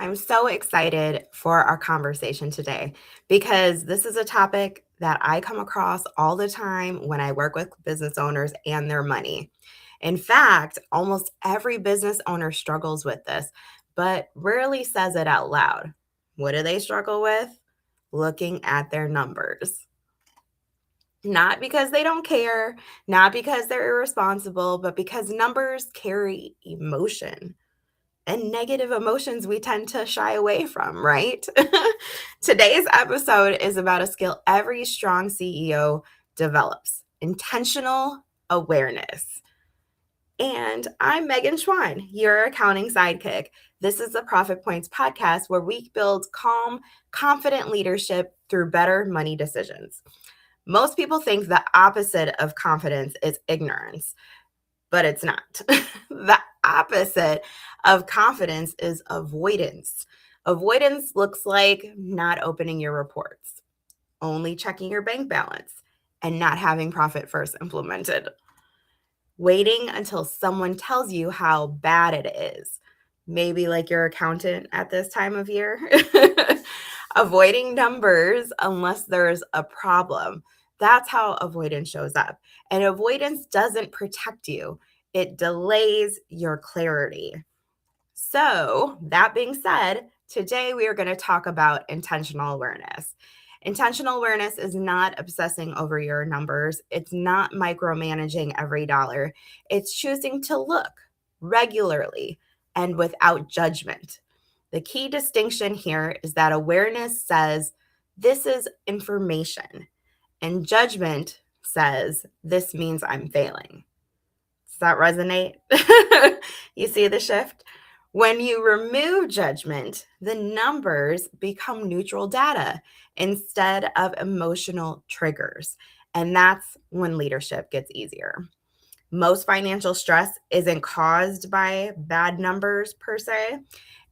I'm so excited for our conversation today because this is a topic that I come across all the time when I work with business owners and their money. In fact, almost every business owner struggles with this, but rarely says it out loud. What do they struggle with? Looking at their numbers. Not because they don't care, not because they're irresponsible, but because numbers carry emotion and negative emotions we tend to shy away from, right? Today's episode is about a skill every strong CEO develops: intentional awareness. And I'm Megan Schwan, your accounting sidekick. This is the Profit Points podcast where we build calm, confident leadership through better money decisions. Most people think the opposite of confidence is ignorance, but it's not. The opposite of confidence is avoidance. Avoidance looks like not opening your reports, only checking your bank balance, and not having profit first implemented. Waiting until someone tells you how bad it is, maybe like your accountant at this time of year. Avoiding numbers unless there's a problem. That's how avoidance shows up. And avoidance doesn't protect you, it delays your clarity. So, that being said, today we are going to talk about intentional awareness. Intentional awareness is not obsessing over your numbers, it's not micromanaging every dollar. It's choosing to look regularly and without judgment. The key distinction here is that awareness says, this is information, and judgment says, this means I'm failing. Does that resonate? You see the shift? When you remove judgment, the numbers become neutral data instead of emotional triggers. And that's when leadership gets easier. Most financial stress isn't caused by bad numbers per se,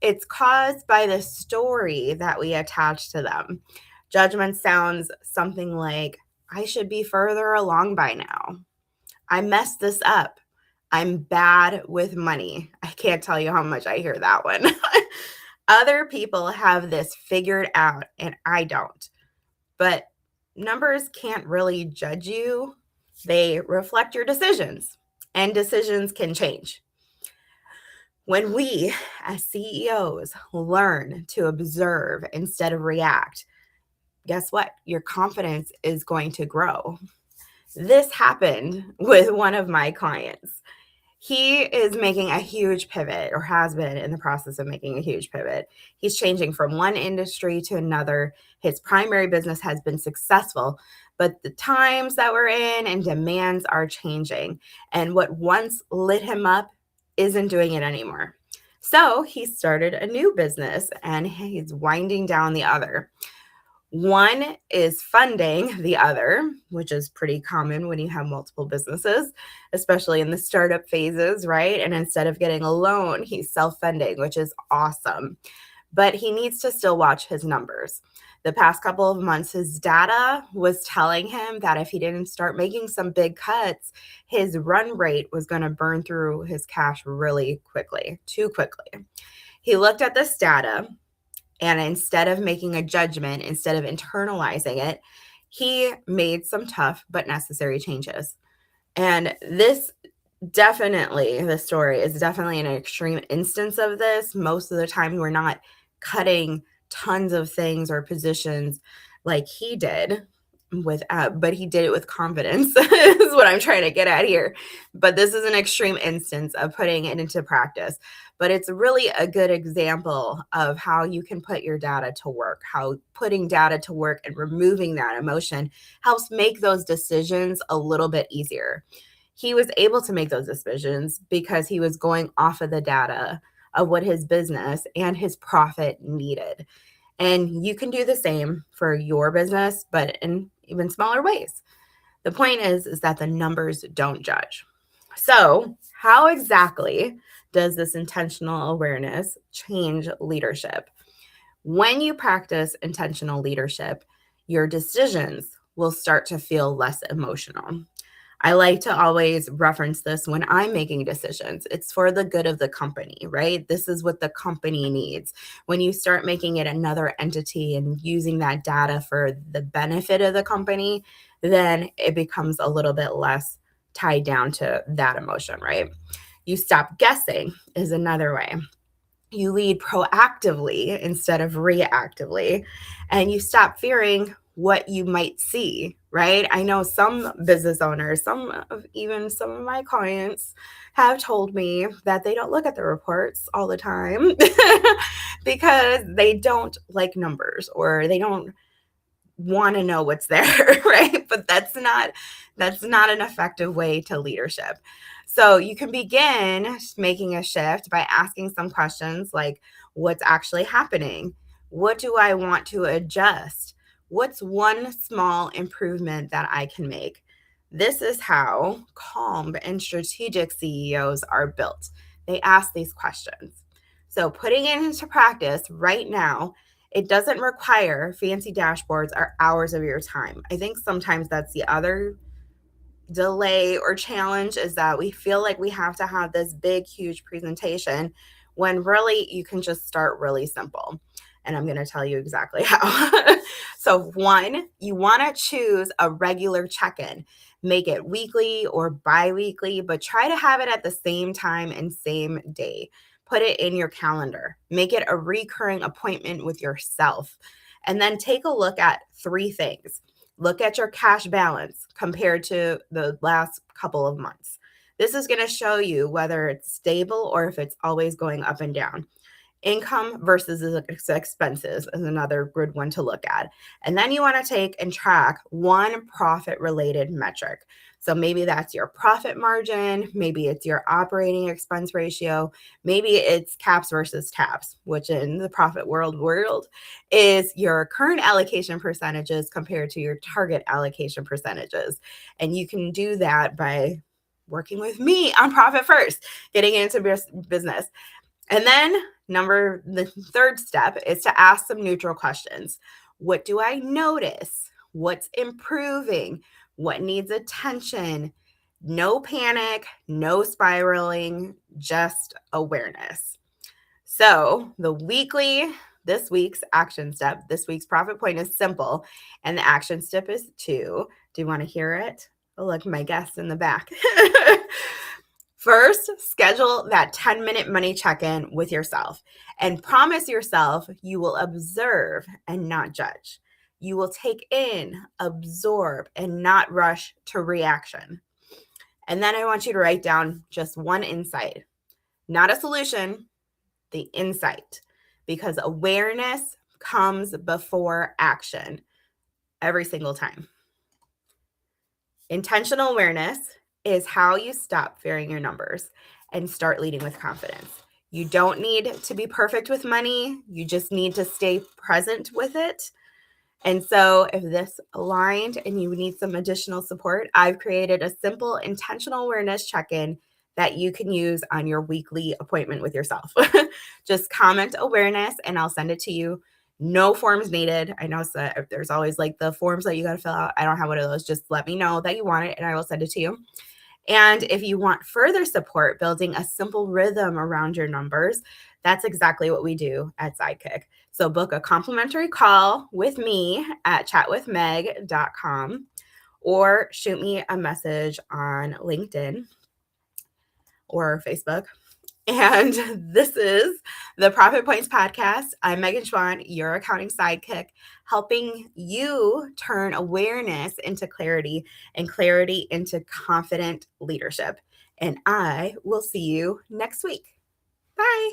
it's caused by the story that we attach to them. Judgment sounds something like, I should be further along by now. I messed this up. I'm bad with money. I can't tell you how much I hear that one. Other people have this figured out and I don't. But numbers can't really judge you. They reflect your decisions, and decisions can change. When we, as CEOs, learn to observe instead of react, guess what? Your confidence is going to grow. This happened with one of my clients. He is making a huge pivot, or has been in the process of making a huge pivot. He's changing from one industry to another. His primary business has been successful, but the times that we're in and demands are changing. And what once lit him up isn't doing it anymore. So he started a new business and he's winding down the other. One is funding the other, which is pretty common when you have multiple businesses, especially in the startup phases, right? And instead of getting a loan, he's self-funding, which is awesome. But he needs to still watch his numbers. The past couple of months, his data was telling him that if he didn't start making some big cuts, his run rate was going to burn through his cash really quickly, too quickly. He looked at this data, and instead of making a judgment, instead of internalizing it, he made some tough but necessary changes. And the story is definitely an extreme instance of this. Most of the time, we're not cutting tons of things or positions like he did but he did it with confidence is what I'm trying to get at here. But this is an extreme instance of putting it into practice. But it's really a good example of how you can put your data to work, how putting data to work and removing that emotion helps make those decisions a little bit easier. He was able to make those decisions because he was going off of the data of what his business and his profit needed. And you can do the same for your business, but in even smaller ways. The point is that the numbers don't judge. So, how exactly does this intentional awareness change leadership? When you practice intentional leadership, your decisions will start to feel less emotional. I like to always reference this when I'm making decisions. It's for the good of the company, right? This is what the company needs. When you start making it another entity and using that data for the benefit of the company, then it becomes a little bit less tied down to that emotion, right? You stop guessing is another way. You lead proactively instead of reactively, and you stop fearing what you might see, right? I know some business owners, even some of my clients have told me that they don't look at the reports all the time because they don't like numbers or they don't want to know what's there, right? But that's not an effective way to leadership. So you can begin making a shift by asking some questions like, what's actually happening? What do I want to adjust? What's one small improvement that I can make? This is how calm and strategic CEOs are built. They ask these questions. So putting it into practice right now, it doesn't require fancy dashboards or hours of your time. I think sometimes that's the other delay or challenge, is that we feel like we have to have this big, huge presentation when really you can just start really simple. And I'm going to tell you exactly how. So, one, you want to choose a regular check in. Make it weekly or bi weekly, but try to have it at the same time and same day. Put it in your calendar. Make it a recurring appointment with yourself. And then take a look at three things. Look at your cash balance compared to the last couple of months. This is going to show you whether it's stable or if it's always going up and down. Income versus expenses is another good one to look at. And then you want to take and track one profit related metric. So maybe that's your profit margin, maybe it's your operating expense ratio, maybe it's caps versus taps, which in the profit world is your current allocation percentages compared to your target allocation percentages. And you can do that by working with me on Profit First, getting into business. And then the third step is to ask some neutral questions. What do I notice? What's improving? What needs attention? No panic, no spiraling, just awareness. So this week's action step, this week's profit point is simple. And the action step is 2. Do you want to hear it? Oh, look, my guest in the back. First, schedule that 10-minute money check-in with yourself and promise yourself you will observe and not judge. You will take in, absorb, and not rush to reaction. And then I want you to write down just one insight, not a solution, the insight, because awareness comes before action every single time. Intentional awareness is how you stop fearing your numbers and start leading with confidence. You don't need to be perfect with money. You just need to stay present with it. And so if this aligned and you need some additional support, I've created a simple intentional awareness check-in that you can use on your weekly appointment with yourself. Just comment awareness and I'll send it to you. No forms needed. I know there's always like the forms that you got to fill out. I don't have one of those. Just let me know that you want it and I will send it to you. And if you want further support building a simple rhythm around your numbers, that's exactly what we do at Sidekick. So book a complimentary call with me at chatwithmeg.com or shoot me a message on LinkedIn or Facebook. And this is the Profit Points Podcast. I'm Megan Schwan, your accounting sidekick, helping you turn awareness into clarity and clarity into confident leadership. And I will see you next week. Bye.